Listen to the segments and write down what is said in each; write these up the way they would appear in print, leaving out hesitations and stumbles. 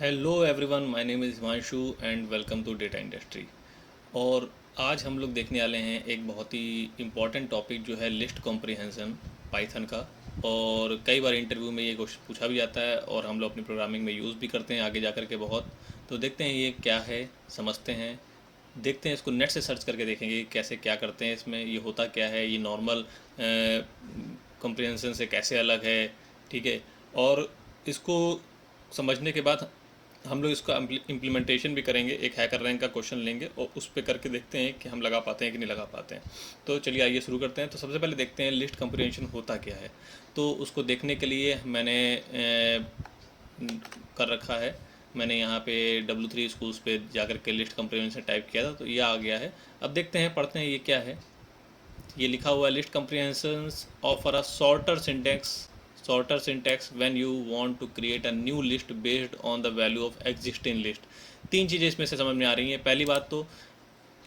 Hello everyone, my name is Himanshu and welcome to data industry. और आज हम लोग देखने वाले हैं एक बहुत ही इम्पॉर्टेंट टॉपिक जो है लिस्ट कॉम्प्रिहेंशन पाइथन का। और कई बार इंटरव्यू में ये क्वेश्चन पूछा भी जाता है और हम लोग अपनी प्रोग्रामिंग में यूज़ भी करते हैं आगे जा कर के बहुत। तो देखते हैं ये क्या है, समझते हैं, देखते हैं इसको नेट से सर्च करके देखेंगे कि कैसे क्या करते हैं, इसमें ये होता क्या है, ये नॉर्मल कॉम्प्रिहेंशन से कैसे अलग है। ठीक है। और इसको समझने के बाद हम लोग इसका इम्प्लीमेंटेशन भी करेंगे, एक हैकर रैंक का क्वेश्चन लेंगे और उस पर करके देखते हैं कि हम लगा पाते हैं कि नहीं लगा पाते हैं। तो चलिए आइए शुरू करते हैं। तो सबसे पहले देखते हैं लिस्ट कंप्रीहेंशन होता क्या है। तो उसको देखने के लिए मैंने कर रखा है, मैंने यहाँ पे W3 स्कूल्स पे जाकर के लिस्ट कंप्रीहेंशन टाइप किया था तो ये आ गया है। अब देखते हैं, पढ़ते हैं ये क्या है। ये लिखा हुआ है list comprehensions offer a shorter syntax when you want to create a new list based on the value of existing list। तीन चीज़ें इसमें से समझ में आ रही हैं। पहली बात तो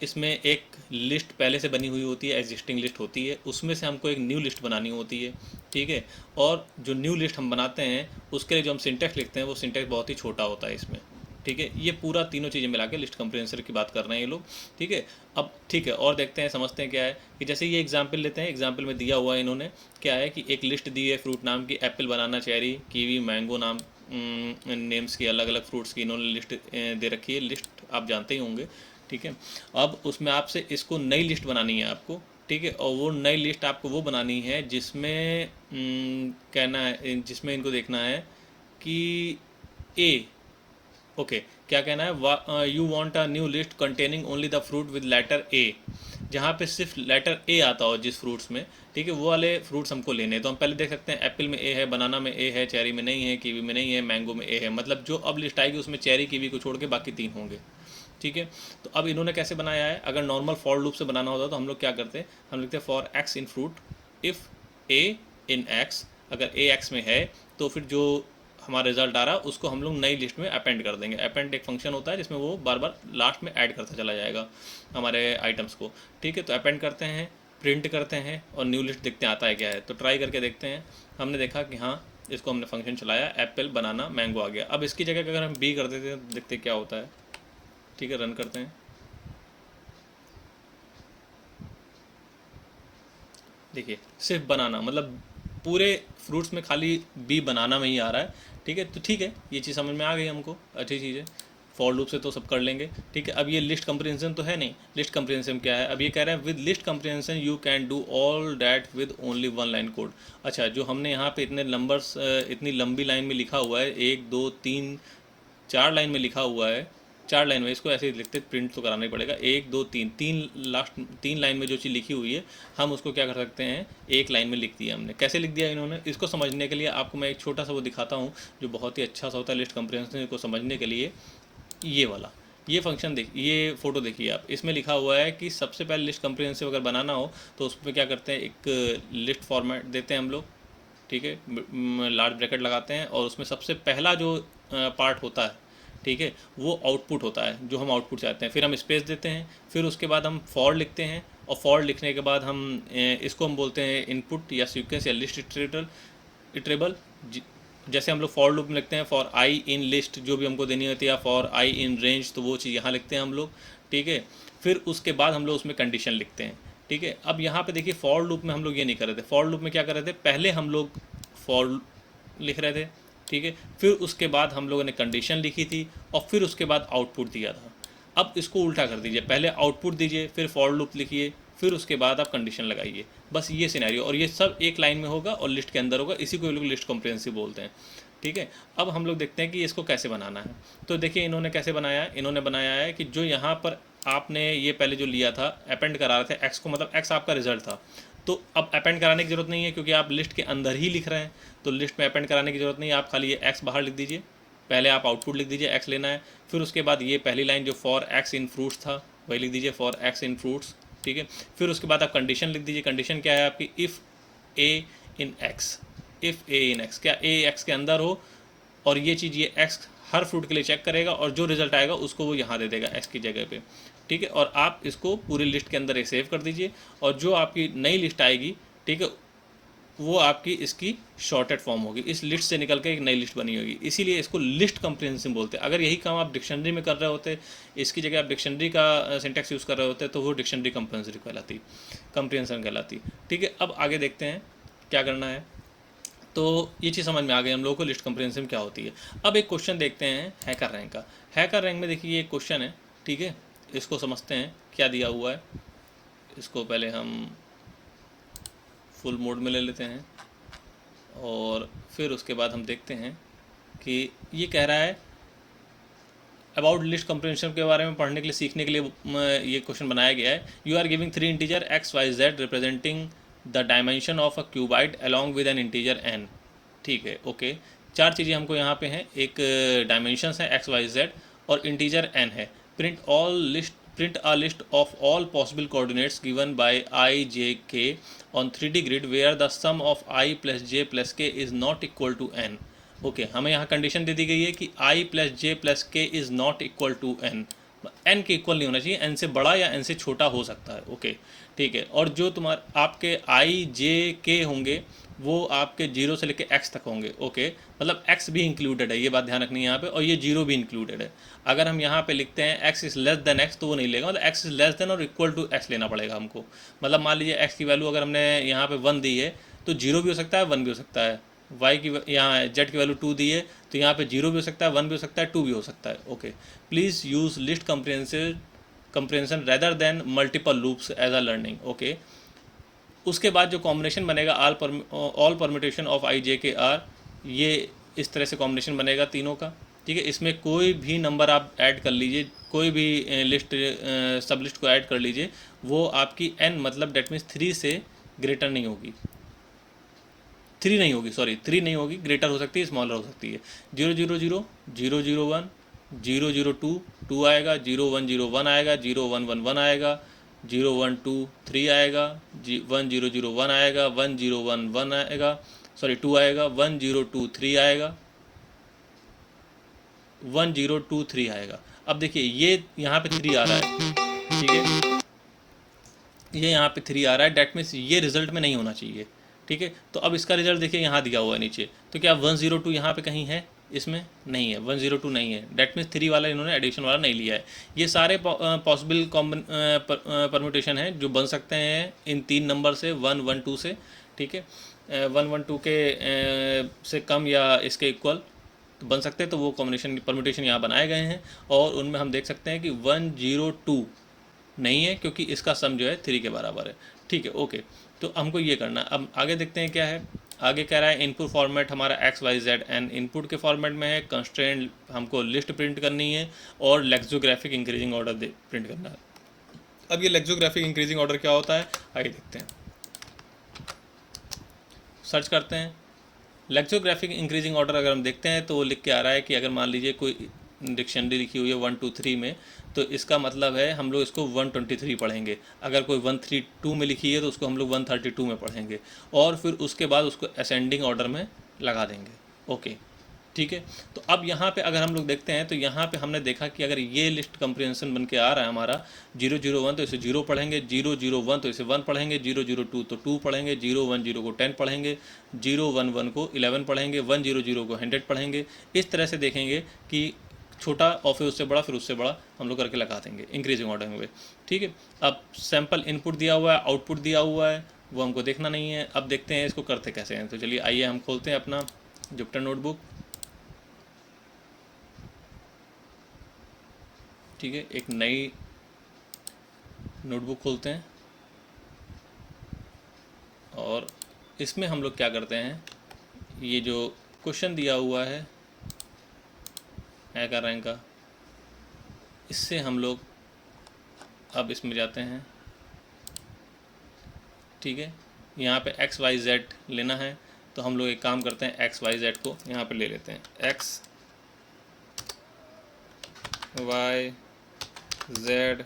इसमें एक लिस्ट पहले से बनी हुई होती है, एग्जिस्टिंग लिस्ट होती है, उसमें से हमको एक न्यू लिस्ट बनानी होती है। ठीक है। और जो न्यू लिस्ट हम बनाते हैं उसके लिए जो हम सिंटैक्स लिखते हैं वो सिंटैक्स बहुत ही छोटा होता है इसमें। ठीक है। ये पूरा तीनों चीज़ें मिला के लिस्ट कंप्रीहेंसर की बात कर रहे हैं ये लोग। ठीक है। अब ठीक है, और देखते हैं, समझते हैं क्या है कि जैसे ये एग्जाम्पल लेते हैं। एग्जाम्पल में दिया हुआ है इन्होंने क्या है कि एक लिस्ट दी है फ्रूट नाम की, एप्पल, बनाना, चेरी, कीवी, मैंगो नाम नेम्स की, अलग अलग फ्रूट्स की इन्होंने लिस्ट दे रखी है। लिस्ट आप जानते ही होंगे। ठीक है। अब उसमें आपसे इसको नई लिस्ट बनानी है आपको। ठीक है। और वो नई लिस्ट आपको वो बनानी है जिसमें कहना है, जिसमें इनको देखना है कि ए, ओके, क्या कहना है, you want a new list containing only the fruit with letter A, जहाँ पे सिर्फ लेटर ए आता हो जिस फ्रूट्स में। ठीक है। वो वाले फ्रूट्स हमको लेने हैं। तो हम पहले देख सकते हैं एप्पल में ए है, बनाना में ए है, चेरी में नहीं है, कीवी में नहीं है, मैंगो में ए है। मतलब जो अब लिस्ट आएगी उसमें चेरी कीवी को छोड़ के बाकी तीन होंगे। ठीक है। तो अब इन्होंने कैसे बनाया है, अगर नॉर्मल फॉर लूप से बनाना होता तो हम लोग क्या करते हैं, हम लिखते हैं for x in fruit if A in x. अगर ए एक्स में है तो फिर जो हमारा रिजल्ट आ रहा है उसको हम लोग नई लिस्ट में अपेंड कर देंगे। अपेंड एक फंक्शन होता है जिसमें वो बार बार लास्ट में ऐड करता चला जाएगा हमारे आइटम्स को। ठीक है। तो अपेंड करते हैं, प्रिंट करते हैं और न्यू लिस्ट देखते हैं आता है क्या है। तो ट्राई करके देखते हैं। हमने देखा कि हाँ, इसको हमने फंक्शन चलाया, एप्पल, बनाना, मैंगो आ गया। अब इसकी जगह अगर हम बी कर देते हैं तो देखते क्या होता है। ठीक है, रन करते हैं। देखिए सिर्फ बनाना, मतलब पूरे फ्रूट्स में खाली बी बनाना में ही आ रहा है। ठीक है। तो ठीक है, ये चीज़ समझ में आ गई हमको, अच्छी चीज़ है। फॉर लूप से तो सब कर लेंगे। ठीक है। अब ये लिस्ट कंप्रीहेंशन तो है नहीं। लिस्ट कंप्रीहेंशन क्या है, अब ये कह रहे हैं with list comprehension you can do all that with only one line code. अच्छा, जो हमने यहाँ पे इतने नंबर्स, इतनी लंबी लाइन में लिखा हुआ है, एक दो तीन चार लाइन में लिखा हुआ है, चार लाइन में, इसको ऐसे ही लिखते, प्रिंट तो कराना ही पड़ेगा। एक दो तीन, तीन लास्ट तीन लाइन में जो चीज़ लिखी हुई है हम उसको क्या कर सकते हैं, एक लाइन में लिख दिया हमने। कैसे लिख दिया इन्होंने, इसको समझने के लिए आपको मैं एक छोटा सा वो दिखाता हूँ जो बहुत ही अच्छा सा होता है लिस्ट कंप्रीहेंशन को समझने के लिए। ये वाला, ये फंक्शन देख, ये फोटो देखिए आप, इसमें लिखा हुआ है कि सबसे पहले लिस्ट कंप्रीहेंसिव अगर बनाना हो तो उसमें क्या करते हैं, एक लिस्ट फॉर्मेट देते हैं हम लोग। ठीक है। लार्ज ब्रैकेट लगाते हैं और उसमें सबसे पहला जो पार्ट होता है, ठीक है, वो आउटपुट होता है जो हम आउटपुट चाहते हैं। फिर हम स्पेस देते हैं, फिर उसके बाद हम फॉर लिखते हैं और फॉर लिखने के बाद हम इसको हम बोलते हैं इनपुट या सीक्वेंस या लिस्ट इटरेबल। जैसे हम लोग फॉर लूप में लिखते हैं फॉर आई इन लिस्ट, जो भी हमको देनी होती है, या फॉर आई इन रेंज, तो वो चीज़ यहाँ लिखते हैं हम लोग। ठीक है। फिर उसके बाद हम लोग उसमें कंडीशन लिखते हैं। ठीक है। अब यहाँ पे देखिए फॉर लूप में हम लोग ये नहीं कर रहे थे। फॉर लूप में क्या कर रहे थे, पहले हम लोग फॉर लिख रहे थे। ठीक है। फिर उसके बाद हम लोगों ने कंडीशन लिखी थी और फिर उसके बाद आउटपुट दिया था। अब इसको उल्टा कर दीजिए, पहले आउटपुट दीजिए, फिर फॉर लूप लिखिए, फिर उसके बाद आप कंडीशन लगाइए। बस ये सिनेरियो, और ये सब एक लाइन में होगा और लिस्ट के अंदर होगा। इसी को लोग लिस्ट कॉम्प्रिहेंसिव बोलते हैं। ठीक है। अब हम लोग देखते हैं कि इसको कैसे बनाना है। तो देखिए इन्होंने कैसे बनाया है, इन्होंने बनाया है कि जो यहाँ पर आपने ये पहले जो लिया था, अपेंड करा रहे थे एक्स को, मतलब एक्स आपका रिजल्ट था। तो अब अपेंड कराने की ज़रूरत नहीं है क्योंकि आप लिस्ट के अंदर ही लिख रहे हैं। तो लिस्ट में अपेंड कराने की ज़रूरत नहीं है, आप खाली ये एक्स बाहर लिख दीजिए। पहले आप आउटपुट लिख दीजिए, एक्स लेना है। फिर उसके बाद ये पहली लाइन जो फॉर एक्स इन फ्रूट्स था वही लिख दीजिए, फॉर एक्स इन फ्रूट्स। ठीक है। फिर उसके बाद आप कंडीशन लिख दीजिए। कंडीशन क्या है आपकी, if A in x, if A in x, क्या ए एक्स के अंदर हो, और ये चीज़ ये एक्स हर फ्रूट के लिए चेक करेगा और जो रिजल्ट आएगा उसको वो यहाँ दे देगा एक्स की जगह पे। ठीक है। और आप इसको पूरी लिस्ट के अंदर एक सेव कर दीजिए और जो आपकी नई लिस्ट आएगी, ठीक है, वो आपकी इसकी शॉर्टेड फॉर्म होगी, इस लिस्ट से निकल के एक नई लिस्ट बनी होगी, इसीलिए इसको लिस्ट कंप्रिहेंसिव बोलते हैं। अगर यही काम आप डिक्शनरी में कर रहे होते, इसकी जगह आप डिक्शनरी का सिंटैक्स यूज़ कर रहे होते, तो वो डिक्शनरी कंप्रिहेंसन कहलाती। ठीक है, अब आगे देखते हैं क्या करना है। तो ये चीज़ समझ में आ गई हम लोगों को लिस्ट कंप्रिहेंसिव क्या होती है। अब एक क्वेश्चन देखते हैं हैकर रैंक का। हैकर रैंक में देखिए ये एक क्वेश्चन है, ठीक है, इसको समझते हैं क्या दिया हुआ है। इसको पहले हम फुल मोड में ले लेते हैं और फिर उसके बाद हम देखते हैं कि ये कह रहा है अबाउट लिस्ट कंप्रिहेंशन के बारे में पढ़ने के लिए, सीखने के लिए ये क्वेश्चन बनाया गया है। You are giving 3 integer X Y Z representing the dimension of a cuboid along with an integer N. ठीक है, ओके, 4 चीज़ें हमको यहाँ पे हैं, एक डायमेंशंस है एक्स वाई जेड और इंटीजर एन है। Print a list of all possible coordinates given by I, J, K on 3D grid where the sum of I plus J plus K is not equal to n। Okay, हमें यहाँ condition दे दी गई है कि I plus J plus K is not equal to N. N के इक्वल नहीं होना चाहिए, एन से बड़ा या एन से छोटा हो सकता है। ओके, ठीक है, और जो तुम्हारे आपके आई जे के होंगे वो आपके 0 से लेकर एक्स तक होंगे। ओके, मतलब एक्स भी इंक्लूडेड है, ये बात ध्यान रखनी है यहाँ पे, और ये 0 भी इंक्लूडेड है। अगर हम यहाँ पे लिखते हैं x is less than x तो वो नहीं लेगा, मतलब एक्स इज़ लेस देन और इक्वल टू एक्स लेना पड़ेगा हमको। मतलब मान लीजिए एक्स की वैल्यू अगर हमने यहाँ पे 1 दी है तो 0 भी हो सकता है 1 भी हो सकता है। वाई की यहाँ जेड की वैल्यू 2 दी है तो यहाँ पे 0 भी हो सकता है 1 भी हो सकता है 2 भी हो सकता है। Okay, please use list comprehension rather than multiple loops as a learning. Okay, उसके बाद जो कॉम्बिनेशन बनेगा all permutation of I J K R, ये इस तरह से कॉम्बिनेशन बनेगा तीनों का। ठीक है, इसमें कोई भी नंबर आप ऐड कर लीजिए, कोई भी लिस्ट सब लिस्ट को ऐड कर लीजिए, वो आपकी एन मतलब डेट मीन्स 3 से ग्रेटर नहीं होगी, 3 नहीं होगी, सॉरी 3 नहीं होगी, ग्रेटर हो सकती है, स्मॉलर हो सकती है। 000 001 002 2 आएगा, 0101 आएगा, 0111 आएगा, 0123 3 आएगा, 1001 आएगा, 1011 आएगा, सॉरी 2 आएगा, 1023 आएगा, 1023 आएगा। अब देखिए ये यहाँ पे 3 आ रहा है, ठीक है, ये यहाँ पे 3 आ रहा है, डैट मीन्स ये रिजल्ट में नहीं होना चाहिए। ठीक है, तो अब इसका रिजल्ट देखिए यहाँ दिया हुआ है नीचे, तो क्या 102 यहाँ पे कहीं है? इसमें नहीं है, 102 नहीं है, डैट मीन्स 3 वाला इन्होंने एडिशन वाला नहीं लिया है। ये सारे पॉसिबल परम्यूटेशन हैं जो बन सकते हैं इन 3 नंबर से, 112 से। ठीक है, 112 के से कम या इसके इक्वल तो बन सकते हैं, तो वो कॉम्बिनेशन परम्यूटेशन यहाँ बनाए गए हैं, और उनमें हम देख सकते हैं कि 102 नहीं है क्योंकि इसका सम जो है 3 के बराबर है। ठीक है, ओके, तो हमको ये करना है। अब आगे देखते हैं क्या है। आगे कह रहा है इनपुट फॉर्मेट हमारा X Y Z N input के फॉर्मेट में है, कंस्ट्रेंट हमको लिस्ट प्रिंट करनी है, और लेक्सोग्राफिक इंक्रीजिंग ऑर्डर प्रिंट करना है। अब ये लेक्सोग्राफिक इंक्रीजिंग ऑर्डर क्या होता है, आगे देखते हैं, सर्च करते हैं। लेक्सोग्राफिक इंक्रीजिंग ऑर्डर अगर हम देखते हैं तो वो लिख के आ रहा है कि अगर मान लीजिए कोई डिक्शनरी लिखी हुई है 1 2 3 में, तो इसका मतलब है हम लोग इसको 123 पढ़ेंगे। अगर कोई 132 में लिखी है तो उसको हम लोग 132 में पढ़ेंगे, और फिर उसके बाद उसको असेंडिंग ऑर्डर में लगा देंगे। ओके, ठीक है, तो अब यहाँ पे अगर हम लोग देखते हैं तो यहाँ पे हमने देखा कि अगर ये लिस्ट कंप्रिहेंशन बन के आ रहा है हमारा 001 तो इसे 0 पढ़ेंगे, 001 तो इसे 1 पढ़ेंगे, 002 तो 2 पढ़ेंगे, 010 को 10 पढ़ेंगे, 011 को 11 पढ़ेंगे, 100 को 100 पढ़ेंगे। इस तरह से देखेंगे कि छोटा और फिर उससे बड़ा, फिर उससे बड़ा हम लोग करके लगा देंगे इंक्रीजिंग ऑर्डर में। ठीक है, अब सैम्पल इनपुट दिया हुआ है, आउटपुट दिया हुआ है, वो हमको देखना नहीं है। अब देखते हैं इसको करते कैसे हैं। तो चलिए आइए हम खोलते हैं अपना जुपिटर नोटबुक। ठीक है, एक नई नोटबुक खोलते हैं, और इसमें हम लोग क्या करते हैं, ये जो क्वेश्चन दिया हुआ है हैकर रैंक का, इससे हम लोग अब इसमें जाते हैं। ठीक है, यहाँ पे एक्स वाई जेड लेना है, तो हम लोग एक काम करते हैं, एक्स वाई जेड को यहाँ पे ले लेते हैं, X Y Z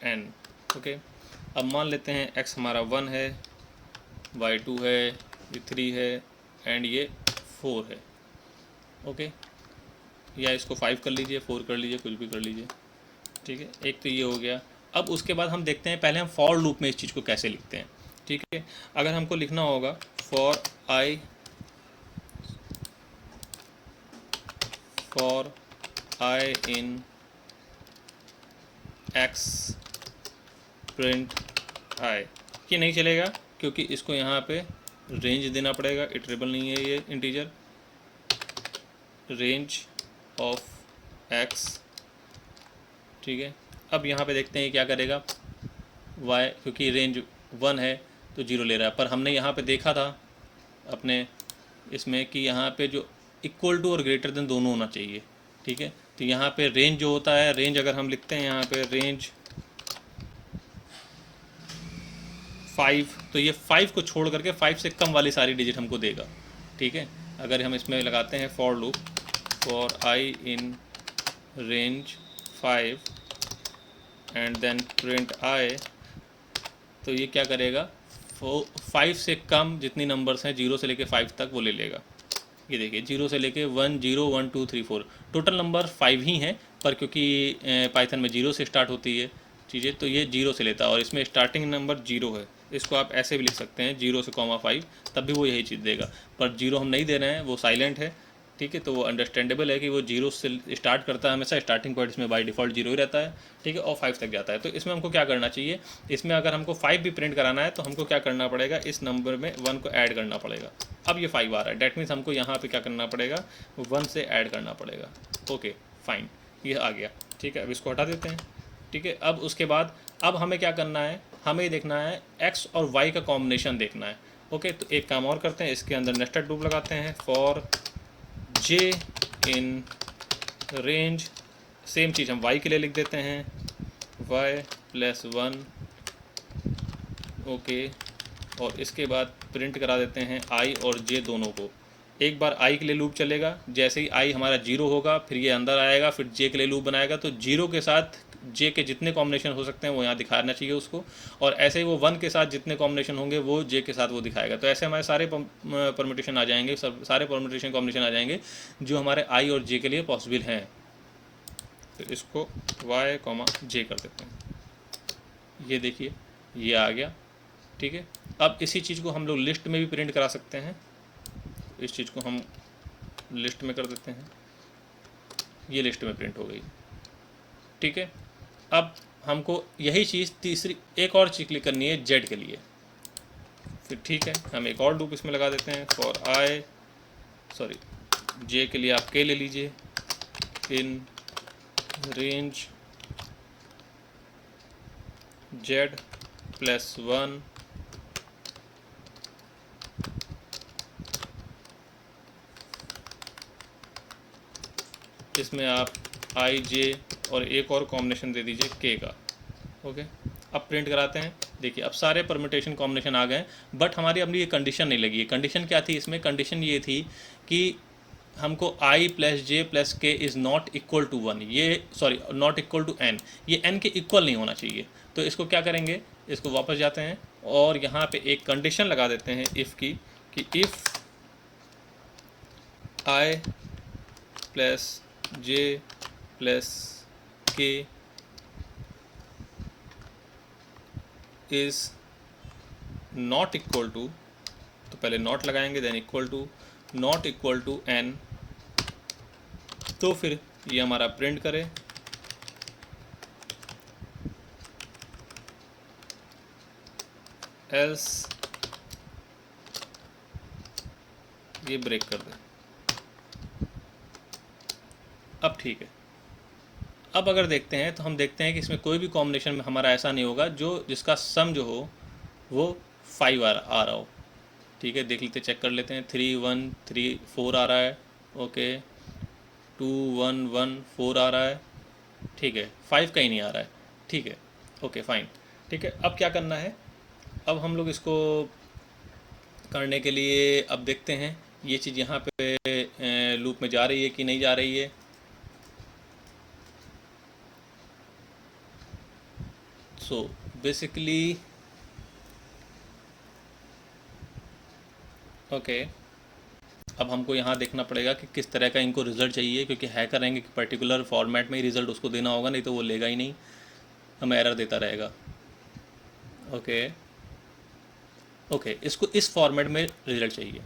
N. Okay, अब मान लेते हैं एक्स हमारा 1 है, वाई 2 है, ये 3 है, एंड ये 4 है। ओके, या इसको 5 कर लीजिए, 4 कर लीजिए, कुछ भी कर लीजिए। ठीक है, एक तो ये हो गया। अब उसके बाद हम देखते हैं, पहले हम फॉर लूप में इस चीज़ को कैसे लिखते हैं। ठीक है। अगर हमको लिखना होगा for I in X print I, ये नहीं चलेगा क्योंकि इसको यहाँ पे रेंज देना पड़ेगा, इटरेबल नहीं है ये इंटीजर। रेंज ऑफ एक्स, ठीक है। अब यहाँ पे देखते हैं क्या करेगा वाई, क्योंकि रेंज 1 है तो 0 ले रहा है, पर हमने यहाँ पे देखा था अपने इसमें कि यहाँ पे जो इक्वल टू और ग्रेटर देन दोनों होना चाहिए, ठीक है। तो यहाँ पे रेंज जो होता है, रेंज अगर हम लिखते हैं यहाँ पे रेंज 5, तो ये 5 को छोड़ करके 5 से कम वाली सारी डिजिट हमको देगा, ठीक है। अगर हम इसमें लगाते हैं for loop for I in range 5 and then print I, तो ये क्या करेगा 5 से कम जितनी नंबर्स हैं 0 से लेके 5 तक वो ले लेगा। ये देखिए 0 से लेके 1 0 1 2 3 4 टोटल नंबर 5 ही हैं, पर क्योंकि पाइथन में 0 से स्टार्ट होती है चीज़ें तो ये 0 से लेता है और इसमें स्टार्टिंग नंबर 0 है। इसको आप ऐसे भी लिख सकते हैं 0 से कॉमा 5, तब भी वो यही चीज़ देगा, पर 0 हम नहीं दे रहे हैं, वो साइलेंट है, ठीक है। तो वो अंडरस्टैंडेबल है कि वो 0 से स्टार्ट करता है हमेशा, स्टार्टिंग पॉइंट इसमें बाय डिफ़ॉल्ट 0 ही रहता है, ठीक है, और 5 तक जाता है। तो इसमें हमको क्या करना चाहिए, इसमें अगर हमको 5 भी प्रिंट कराना है तो हमको क्या करना पड़ेगा, इस नंबर में 1 को ऐड करना पड़ेगा। अब ये 5 आ रहा है, डैट मीन्स हमको यहाँ पे क्या करना पड़ेगा, 1 से ऐड करना पड़ेगा। ओके फाइन, ये आ गया, ठीक है। अब इसको हटा देते हैं, ठीक है। अब उसके बाद अब हमें क्या करना है, हमें देखना है x और y का कॉम्बिनेशन देखना है। ओके, तो एक काम और करते हैं, इसके अंदर नेस्टेड लूप लगाते हैं for j in range, same चीज़ हम y के लिए लिख देते हैं y प्लस 1, ओके, और इसके बाद प्रिंट करा देते हैं i और j दोनों को। एक बार i के लिए लूप चलेगा, जैसे ही i हमारा 0 होगा फिर ये अंदर आएगा, फिर j के लिए लूप बनाएगा, तो 0 के साथ j के जितने कॉम्बिनेशन हो सकते हैं वो यहाँ दिखाना चाहिए उसको, और ऐसे ही वो 1 के साथ जितने कॉम्बिनेशन होंगे वो j के साथ वो दिखाएगा। तो ऐसे हमारे सारे परम्यूटेशन आ जाएंगे, सब सारे परम्यूटेशन कॉम्बिनेशन आ जाएंगे जो हमारे i और j के लिए पॉसिबल हैं। तो इसको y, j कर देते हैं, ये देखिए ये आ गया, ठीक है। अब इसी चीज़ को हम लोग लिस्ट में भी प्रिंट करा सकते हैं, इस चीज़ को हम लिस्ट में कर देते हैं, ये लिस्ट में प्रिंट हो गई, ठीक है। अब हमको यही चीज़ तीसरी एक और चीज़ क्लिक करनी है जेड के लिए, फिर ठीक है हम एक और लूप इसमें लगा देते हैं फॉर जे के लिए आप के ले लीजिए इन रेंज जेड प्लस 1 इसमें आप आई जे और एक और कॉम्बिनेशन दे दीजिए के का। ओके, अब प्रिंट कराते हैं, देखिए अब सारे परम्यूटेशन कॉम्बिनेशन आ गए, बट हमारी अपनी ये कंडीशन नहीं लगी है। कंडीशन क्या थी इसमें, कंडीशन ये थी कि हमको i plus J plus K is not equal to 1, ये sorry not equal to n, ये n के इक्वल नहीं होना चाहिए। तो इसको क्या करेंगे, इसको वापस जाते हैं और यहाँ पे एक कंडीशन लगा देते हैं इफ़ की, कि if i plus J plus K is not equal to, तो पहले नॉट लगाएंगे then equal to, not equal to n, तो फिर ये हमारा प्रिंट करे एल्स ये ब्रेक कर दे। अब ठीक है, अब अगर देखते हैं तो हम देखते हैं कि इसमें कोई भी कॉम्बिनेशन में हमारा ऐसा नहीं होगा जो जिसका सम जो हो वो 5 आ रहा हो, ठीक है। देख लेते, चेक कर लेते हैं, 3 1 3 4 आ रहा है, ओके, 2 1 1 4 आ रहा है, ठीक है, 5 का ही नहीं आ रहा है, ठीक है, ओके फाइन, ठीक है। अब क्या करना है, अब हम लोग इसको करने के लिए अब देखते हैं ये चीज़ यहाँ पे लूप में जा रही है कि नहीं जा रही है। सो बेसिकली ओके, अब हमको यहाँ देखना पड़ेगा कि किस तरह का इनको रिज़ल्ट चाहिए, क्योंकि है करेंगे कि पर्टिकुलर फॉर्मेट में ही रिज़ल्ट उसको देना होगा, नहीं तो वो लेगा ही नहीं, हमें एरर देता रहेगा। ओके, ओके, इसको इस फॉर्मेट में रिजल्ट चाहिए।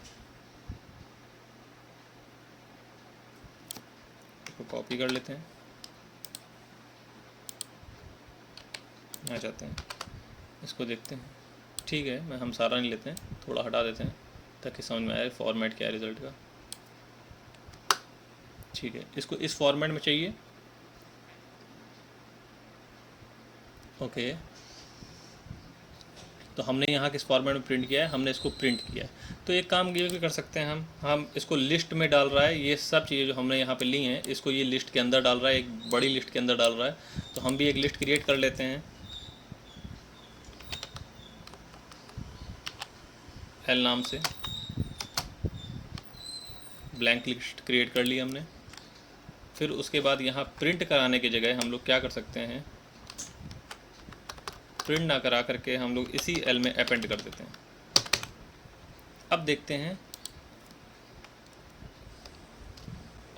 इसको कॉपी कर लेते हैं, आ जाते हैं, इसको देखते हैं। ठीक है, मैं हम सारा नहीं लेते हैं, थोड़ा हटा देते हैं ताकि समझ में आए फॉर्मेट क्या है रिज़ल्ट का। ठीक है, इसको इस फॉर्मेट में चाहिए। ओके, तो हमने यहाँ किस फॉर्मेट में प्रिंट किया है, हमने इसको प्रिंट किया है। तो एक काम ये भी कर सकते हैं हम इसको लिस्ट में डाल रहा है, ये सब चीज़ें जो हमने यहाँ पे ली हैं इसको ये लिस्ट के अंदर डाल रहा है, एक बड़ी लिस्ट के अंदर डाल रहा है। तो हम भी एक लिस्ट क्रिएट कर लेते हैं, एल नाम से ब्लैंक लिस्ट क्रिएट कर ली हमने। फिर उसके बाद यहाँ प्रिंट कराने की जगह हम लोग क्या कर सकते हैं, प्रिंट ना करा करके हम लोग इसी एल में अपेंड कर देते हैं। अब देखते हैं,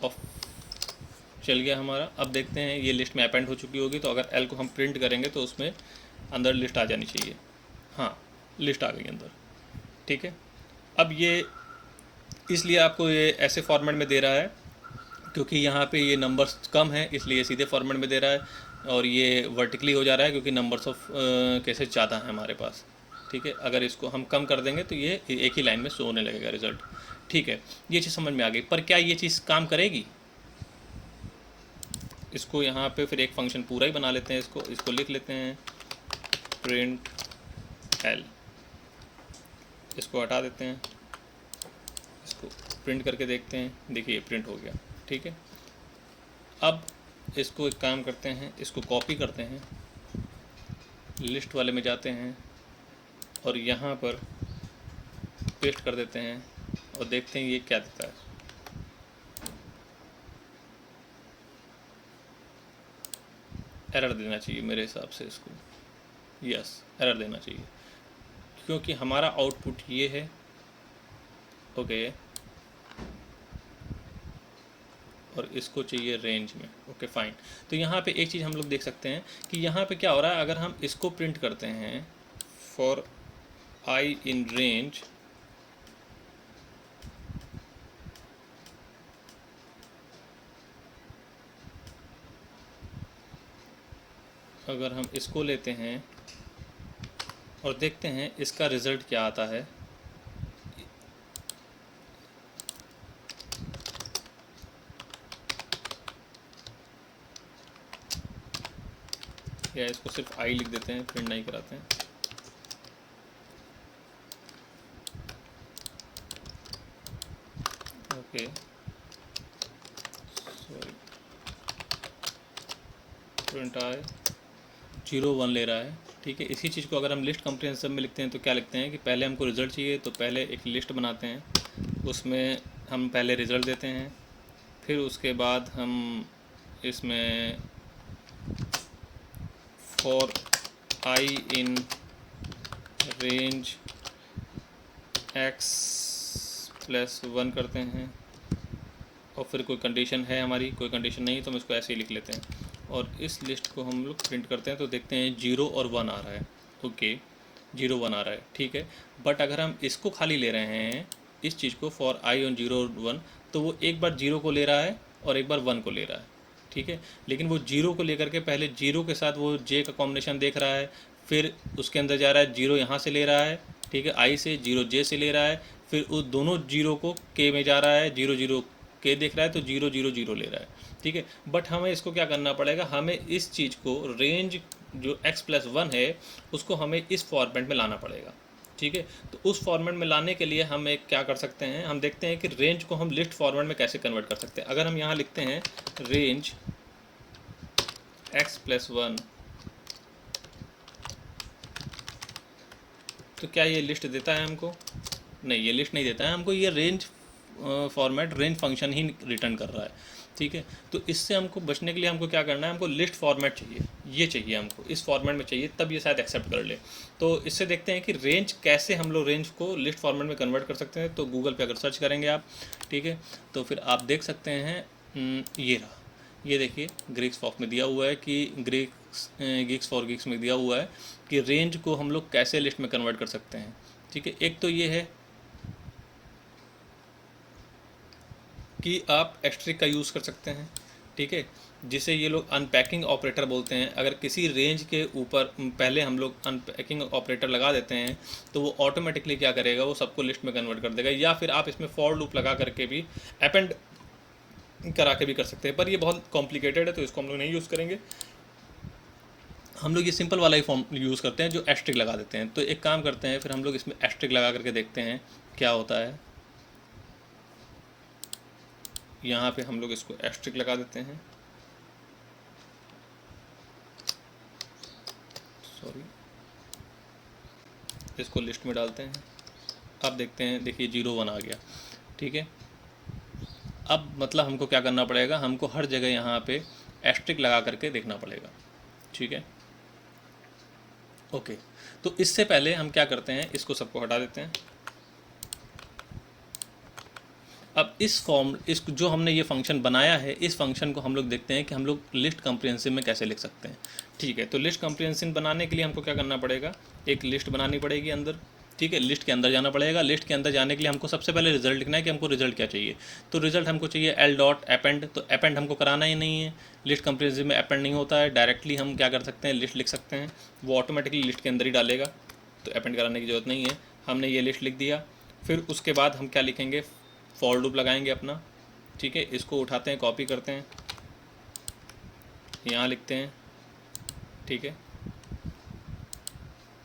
ऑफ चल गया हमारा। अब देखते हैं ये लिस्ट में अपेंड हो चुकी होगी, तो अगर एल को हम प्रिंट करेंगे तो उसमें अंदर लिस्ट आ जानी चाहिए। हाँ, लिस्ट आ गई अंदर। ठीक है, अब ये इसलिए आपको ये ऐसे फॉर्मेट में दे रहा है क्योंकि यहाँ पे ये नंबर्स कम है, इसलिए सीधे फॉर्मेट में दे रहा है, और ये वर्टिकली हो जा रहा है क्योंकि नंबर्स ऑफ केसेस ज़्यादा है हमारे पास। ठीक है, अगर इसको हम कम कर देंगे तो ये एक ही लाइन में शो होने लगेगा रिजल्ट। ठीक है, ये चीज़ समझ में आ गई, पर क्या ये चीज़ काम करेगी? इसको यहाँ पे फिर एक फंक्शन पूरा ही बना लेते हैं, इसको लिख लेते हैं प्रिंट एल, इसको हटा देते हैं, इसको प्रिंट करके देखते हैं, देखिए प्रिंट हो गया। ठीक है, अब इसको एक काम करते हैं, इसको कॉपी करते हैं, लिस्ट वाले में जाते हैं और यहाँ पर पेस्ट कर देते हैं और देखते हैं ये क्या देता है। एरर देना चाहिए मेरे हिसाब से इसको, यस एरर देना चाहिए क्योंकि हमारा आउटपुट ये है। ओके, और इसको चाहिए रेंज में। ओके फाइन, तो यहाँ पे एक चीज़ हम लोग देख सकते हैं कि यहाँ पे क्या हो रहा है, अगर हम इसको प्रिंट करते हैं फॉर आई इन रेंज, अगर हम इसको लेते हैं और देखते हैं इसका रिज़ल्ट क्या आता है, या इसको सिर्फ आई लिख देते हैं, प्रिंट नहीं कराते हैं। ओके सॉरी, प्रिंट आई 0 1 ले रहा है। ठीक है, इसी चीज़ को अगर हम लिस्ट कंप्रिहेंसिव में लिखते हैं तो क्या लिखते हैं कि पहले हमको रिज़ल्ट चाहिए, तो पहले एक लिस्ट बनाते हैं, उसमें हम पहले रिज़ल्ट देते हैं, फिर उसके बाद हम इसमें for I in range x+1 करते हैं, और फिर कोई कंडीशन है हमारी, कोई कंडीशन नहीं तो हम इसको ऐसे ही लिख लेते हैं, और इस लिस्ट को हम लोग प्रिंट करते हैं तो देखते हैं 0 और 1 आ रहा है। ओके, 0 1 आ रहा है। ठीक है, बट अगर हम इसको खाली ले रहे हैं, इस चीज़ को फॉर आई ऑन 0 और 1, तो वो एक बार 0 को ले रहा है और एक बार 1 को ले रहा है। ठीक है, लेकिन वो 0 को लेकर के पहले 0 के साथ वो j का कॉम्बिनेशन देख रहा है, फिर उसके अंदर जा रहा है, 0 यहाँ से ले रहा है, ठीक है, i से, 0 j से ले रहा है, फिर उस दोनों 0 को k में जा रहा है, 0 0 k देख रहा है तो 0 0 0 ले रहा है। ठीक है, बट हमें इसको क्या करना पड़ेगा, हमें इस चीज़ को रेंज जो x+1 है उसको हमें इस फॉर्मेट में लाना पड़ेगा। ठीक है, तो उस फॉर्मेट में लाने के लिए हम एक क्या कर सकते हैं, हम देखते हैं कि रेंज को हम लिस्ट फॉर्मेट में कैसे कन्वर्ट कर सकते हैं। अगर हम यहाँ लिखते हैं रेंज x+1, तो क्या ये लिस्ट देता है हमको? नहीं, ये लिस्ट नहीं देता है हमको, ये रेंज फॉर्मेट रेंज फंक्शन ही रिटर्न कर रहा है। ठीक है, तो इससे हमको बचने के लिए हमको क्या करना है, हमको लिस्ट फॉर्मेट चाहिए, ये चाहिए हमको, इस फॉर्मेट में चाहिए, तब ये शायद एक्सेप्ट कर ले। तो इससे देखते हैं कि रेंज कैसे हम लोग रेंज को लिस्ट फॉर्मेट में कन्वर्ट कर सकते हैं। तो गूगल पे अगर सर्च करेंगे आप, ठीक है, तो फिर आप देख सकते हैं, ये रहा, ये देखिए ग्रीक्स फॉक में दिया हुआ है कि गीक्स फॉर गीक्स में दिया हुआ है कि रेंज को हम लोग कैसे लिस्ट में कन्वर्ट कर सकते हैं। ठीक है, एक तो ये है कि आप एस्ट्रिक का यूज़ कर सकते हैं, ठीक है, जिसे ये लोग अनपैकिंग ऑपरेटर बोलते हैं। अगर किसी रेंज के ऊपर पहले हम लोग अनपैकिंग ऑपरेटर लगा देते हैं तो वो ऑटोमेटिकली क्या करेगा, वो सबको लिस्ट में कन्वर्ट कर देगा। या फिर आप इसमें फॉर लूप लगा करके भी अपेंड करा के भी कर सकते हैं, पर ये बहुत कॉम्प्लिकेटेड है तो इसको हम लोग नहीं यूज़ करेंगे। हम लोग ये सिंपल वाला ही फॉर्म यूज़ करते हैं जो एस्ट्रिक लगा देते हैं। तो एक काम करते हैं, फिर हम लोग इसमें एस्ट्रिक लगा करके देखते हैं क्या होता है। यहाँ पे हम लोग इसको एस्ट्रिक लगा देते हैं, सॉरी, इसको लिस्ट में डालते हैं। अब देखते हैं, देखिए 0 1 आ गया, ठीक है। अब मतलब हमको क्या करना पड़ेगा, हमको हर जगह यहाँ पे एस्ट्रिक लगा करके देखना पड़ेगा, ठीक है। ओके, तो इससे पहले हम क्या करते हैं, इसको सबको हटा देते हैं। अब इस जो हमने ये फंक्शन बनाया है, इस फंक्शन को हम लोग देखते हैं कि हम लोग लिस्ट कम्प्रिहेंसिव में कैसे लिख सकते हैं, ठीक है। तो लिस्ट कम्प्रिहेंसिव बनाने के लिए हमको क्या करना पड़ेगा, एक लिस्ट बनानी पड़ेगी अंदर, ठीक है। लिस्ट के अंदर जाना पड़ेगा। लिस्ट के अंदर जाने के लिए हमको सबसे पहले रिजल्ट लिखना है कि हमको रिजल्ट क्या चाहिए। तो रिजल्ट हमको चाहिए एल डॉट अपेंड। तो अपेंड हमको कराना ही नहीं है, लिस्ट कम्प्रिहेंसिव में अपेंड नहीं होता है। डायरेक्टली हम क्या कर सकते हैं, लिस्ट लिख सकते हैं, वो ऑटोमेटिकली लिस्ट के अंदर ही डालेगा, तो अपेंड कराने की ज़रूरत नहीं है। हमने ये लिस्ट लिख दिया, फिर उसके बाद हम क्या लिखेंगे, फॉर लूप लगाएंगे अपना, ठीक है। इसको उठाते हैं, कॉपी करते हैं, यहाँ लिखते हैं, ठीक है।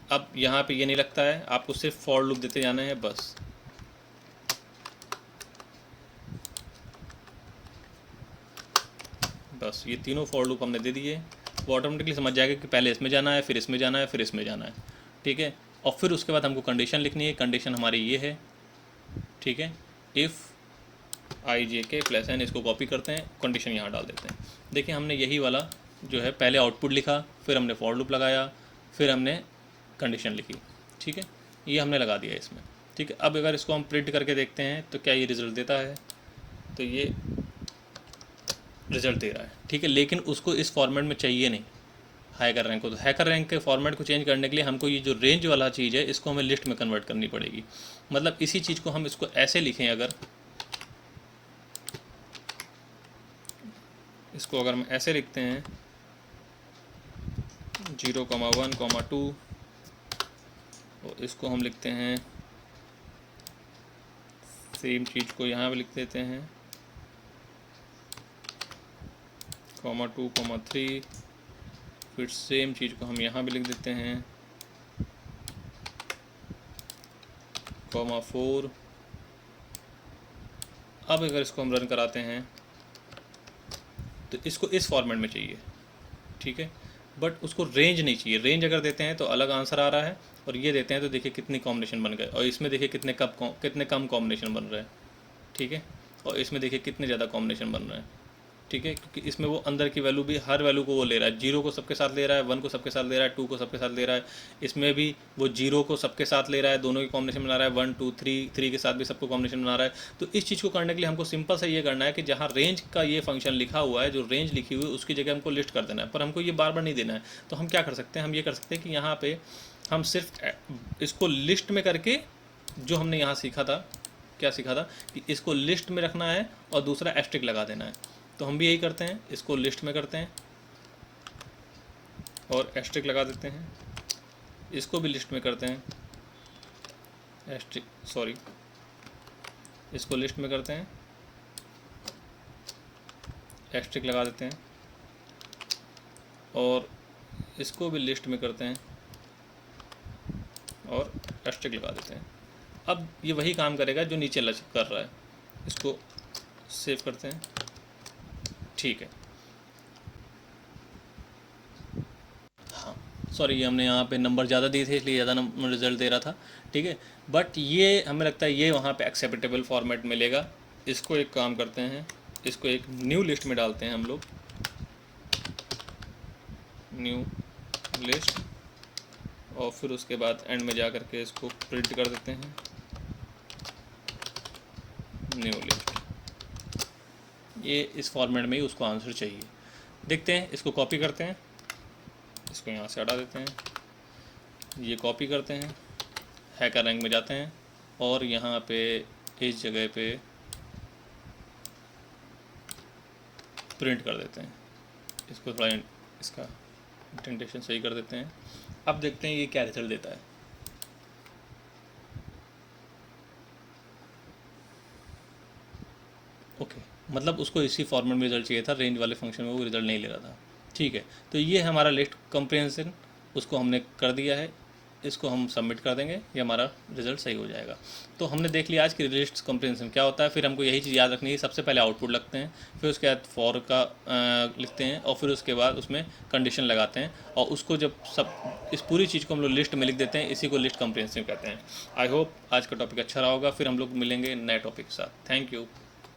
अब यहाँ पे ये नहीं लगता है, आपको सिर्फ फॉर लूप देते जाना है बस। बस ये तीनों फॉर लूप हमने दे दिए, वो ऑटोमेटिकली समझ जाएगा कि पहले इसमें जाना है, फिर इसमें जाना है, फिर इसमें जाना है, ठीक है। और फिर उसके बाद हमको कंडीशन लिखनी है। कंडीशन हमारी ये है, ठीक है, इफ़ आई जे के प्लस एन। इसको कॉपी करते हैं, कंडीशन यहाँ डाल देते हैं। देखिए हमने यही वाला जो है, पहले आउटपुट लिखा, फिर हमने फॉर लूप लगाया, फिर हमने कंडीशन लिखी, ठीक है, ये हमने लगा दिया इसमें, ठीक है। अब अगर इसको हम प्रिंट करके देखते हैं तो क्या ये रिज़ल्ट देता है, तो ये रिज़ल्ट दे रहा है, ठीक है। लेकिन उसको इस फॉर्मेट में चाहिए नहीं हैकर रैंक को। तो हैकर रैंक के फॉर्मेट को चेंज करने के लिए हमको ये जो रेंज वाला चीज़ है, इसको हमें लिस्ट में कन्वर्ट करनी पड़ेगी। मतलब इसी चीज़ को हम इसको ऐसे लिखें, अगर इसको अगर हम ऐसे लिखते हैं 0,1,2, और इसको हम लिखते हैं, सेम चीज़ को यहाँ पे लिख देते हैं 2,3, फिर सेम चीज़ को हम यहाँ भी लिख देते हैं 4। अब अगर इसको हम रन कराते हैं तो इसको इस फॉर्मेट में चाहिए, ठीक है, बट उसको रेंज नहीं चाहिए। रेंज अगर देते हैं तो अलग आंसर आ रहा है, और ये देते हैं तो देखिए कितनी कॉम्बिनेशन बन गए, और इसमें देखिए कितने कम कॉम्बिनेशन बन रहे हैं, ठीक है, और इसमें देखिए कितने ज़्यादा कॉम्बिनेशन बन रहे हैं, ठीक है। क्योंकि इसमें वो अंदर की वैल्यू भी, हर वैल्यू को वो ले रहा है, 0 को सबके साथ ले रहा है, 1 को सबके साथ ले रहा है, 2 को सबके साथ ले रहा है। इसमें भी वो 0 को सबके साथ ले रहा है, दोनों की कॉम्बिनेशन बना रहा है, 1 2 3 के साथ भी सबको कॉम्बिनेशन बना रहा है। तो इस चीज़ को करने के लिए हमको सिंपल सा ये करना है कि जहाँ रेंज का ये फंक्शन लिखा हुआ है, जो रेंज लिखी हुई है उसकी जगह हमको लिस्ट कर देना है, पर हमको ये बार बार नहीं देना है। तो हम क्या कर सकते हैं, हम ये कर सकते हैं कि यहाँ पे हम सिर्फ इसको लिस्ट में करके, जो हमने यहाँ सीखा था, क्या सीखा था कि इसको लिस्ट में रखना है और दूसरा एस्ट्रिक लगा देना है। तो हम भी यही करते हैं, इसको लिस्ट में करते हैं और एस्ट्रिक लगा देते हैं, इसको भी लिस्ट में करते हैं, एस्ट्रिक, सॉरी, इसको लिस्ट में करते हैं, एस्ट्रिक लगा देते हैं, और इसको भी लिस्ट में करते हैं और एस्ट्रिक लगा देते हैं। अब ये वही काम करेगा जो नीचे कर रहा है। इसको सेव करते हैं, ठीक है। हाँ, सॉरी, ये हमने यहाँ पे नंबर ज़्यादा दिए थे इसलिए ज़्यादा नंबर रिजल्ट दे रहा था, ठीक है। बट ये हमें लगता है ये वहाँ पे एक्सेप्टेबल फॉर्मेट मिलेगा। इसको एक काम करते हैं, इसको एक न्यू लिस्ट में डालते हैं हम लोग, न्यू लिस्ट, और फिर उसके बाद एंड में जा कर के इसको प्रिंट कर देते हैं न्यू लिस्ट। ये इस फॉर्मेट में ही उसको आंसर चाहिए। देखते हैं, इसको कॉपी करते हैं, इसको यहाँ से हटा देते हैं, ये कॉपी करते हैं, हैकर रैंक में जाते हैं और यहाँ पे इस जगह पे प्रिंट कर देते हैं। इसको थोड़ा इसका इंडेंटेशन सही कर देते हैं। अब देखते हैं ये क्या रिजल्ट देता है। ओके, मतलब उसको इसी फॉर्मेट में रिजल्ट चाहिए था, रेंज वाले फंक्शन में वो रिजल्ट नहीं ले रहा था। ठीक है, तो ये हमारा लिस्ट कंप्रिहेंशन, उसको हमने कर दिया है। इसको हम सबमिट कर देंगे, ये हमारा रिजल्ट सही हो जाएगा। तो हमने देख लिया आज की लिस्ट कंप्रिहेंशन क्या होता है। फिर हमको यही चीज़ याद रखनी है, सबसे पहले आउटपुट लगते हैं, फिर उसके बाद फॉर का लिखते हैं और फिर उसके बाद उसमें कंडीशन लगाते हैं और उसको जब सब इस पूरी चीज़ को हम लोग लिस्ट में लिख देते हैं, इसी को लिस्ट कंप्रिहेंशन कहते हैं। आई होप आज का टॉपिक अच्छा रहा होगा। फिर हम लोग मिलेंगे नए टॉपिक के साथ। Thank you.